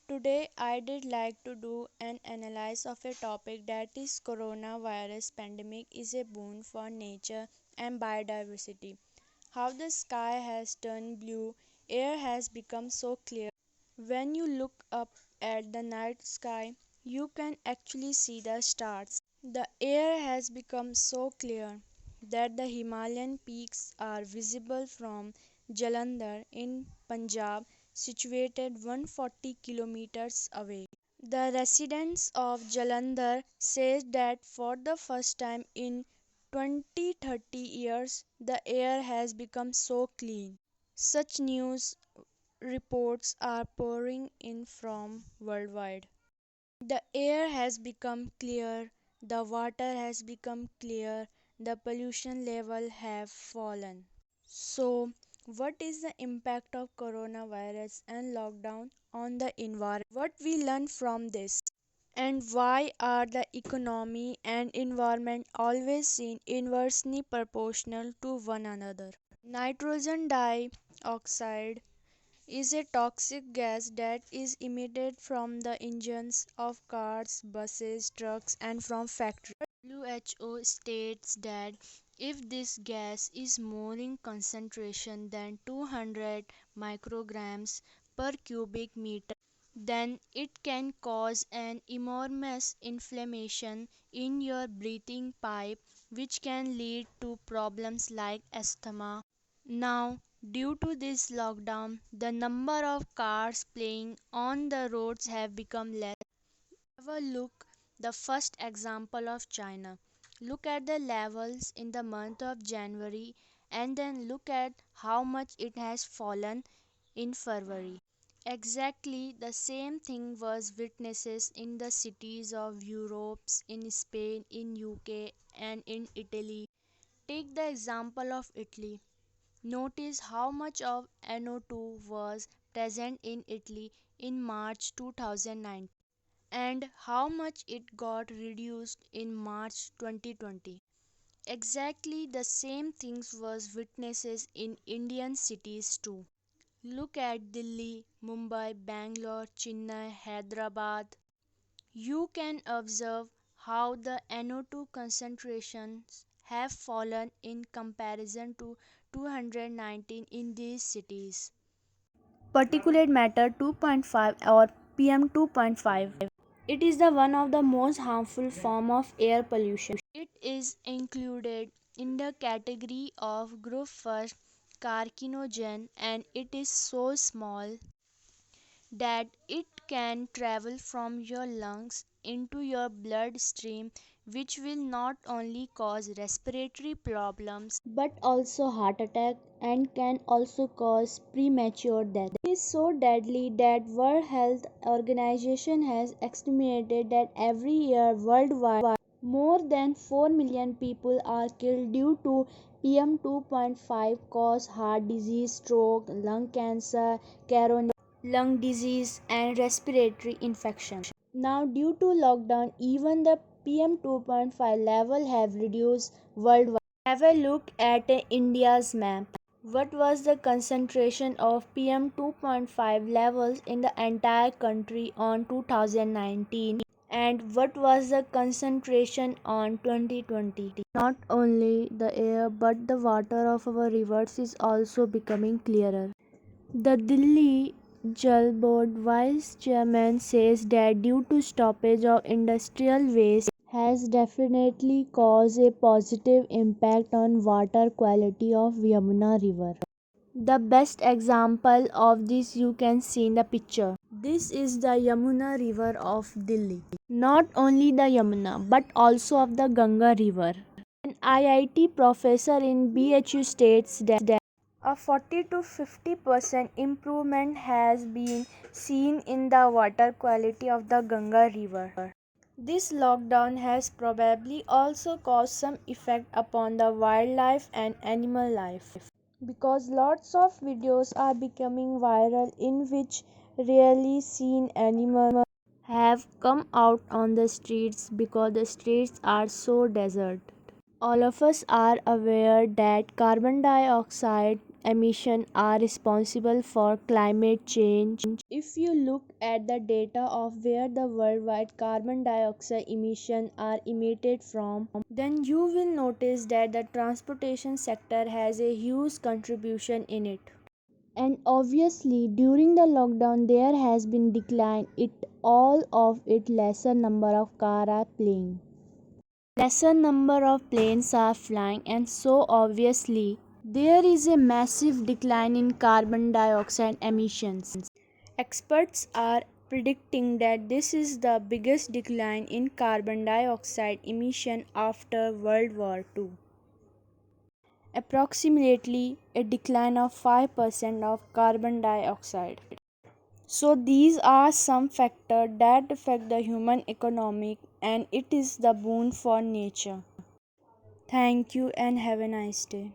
Today I did like to do an analysis of a topic that is coronavirus pandemic is a boon for nature and biodiversity. How the sky has turned blue, air has become so clear. When you look up at the night sky, you can actually see the stars. The air has become so clear that the Himalayan peaks are visible from Jalandhar in Punjab, situated 140 kilometers away. The residents of Jalandhar say that for the first time in 20-30 years, the air has become so clean. Such news reports are pouring in from worldwide. The air has become clear, the water has become clear, the pollution level have fallen. So, what is the impact of coronavirus and lockdown on the environment? What we learn from this? And why are the economy and environment always seen inversely proportional to one another? Nitrogen dioxide is a toxic gas that is emitted from the engines of cars, buses, trucks, and from factories. WHO states that if this gas is more in concentration than 200 micrograms per cubic meter, then it can cause an enormous inflammation in your breathing pipe, which can lead to problems like asthma. Now, due to this lockdown, the number of cars playing on the roads have become less. Have a look the first example of China. Look at the levels in the month of January and then look at how much it has fallen in February. Exactly the same thing was witnesses in the cities of Europe, in Spain, in UK and in Italy. Take the example of Italy. Notice how much of NO2 was present in Italy in March 2009 and how much it got reduced in March 2020. Exactly the same things was witnesses in Indian cities too. Look at Delhi, Mumbai, Bangalore, Chennai, Hyderabad. You can observe how the NO2 concentrations have fallen in comparison to 219 in these cities. Particulate matter 2.5 or PM 2.5. It is the one of the most harmful form of air pollution. It is included in the category of group first carcinogen and it is so small that it can travel from your lungs into your bloodstream, which will not only cause respiratory problems but also heart attack and can also cause premature death. It is so deadly that World Health Organization has estimated that every year worldwide more than 4 million people are killed due to PM 2.5 cause heart disease, stroke, lung cancer, coronary lung disease and respiratory infection. Now due to lockdown even the PM 2.5 level have reduced worldwide. Have a look at India's map. What was the concentration of PM 2.5 levels in the entire country on 2019 and what was the concentration on 2020? Not only the air but the water of our rivers is also becoming clearer. The Delhi Jal Board Vice Chairman says that due to stoppage of industrial waste has definitely caused a positive impact on water quality of Yamuna River. The best example of this you can see in the picture. This is the Yamuna River of Delhi. Not only the Yamuna but also of the Ganga River. An IIT professor in BHU states that a 40 to 50% improvement has been seen in the water quality of the Ganga River. This lockdown has probably also caused some effect upon the wildlife and animal life because lots of videos are becoming viral in which rarely seen animals have come out on the streets because the streets are so desert. All of us are aware that carbon dioxide emissions are responsible for climate change. If you look at the data of where the worldwide carbon dioxide emissions are emitted from, then you will notice that the transportation sector has a huge contribution in it. And obviously during the lockdown there has been decline it all of it lesser number of car are playing. Lesser number of planes are flying, and so obviously there is a massive decline in carbon dioxide emissions. Experts are predicting that this is the biggest decline in carbon dioxide emission after World War II. Approximately a decline of 5% of carbon dioxide. So these are some factors that affect the human economic, and it is the boon for nature. Thank you and have a nice day.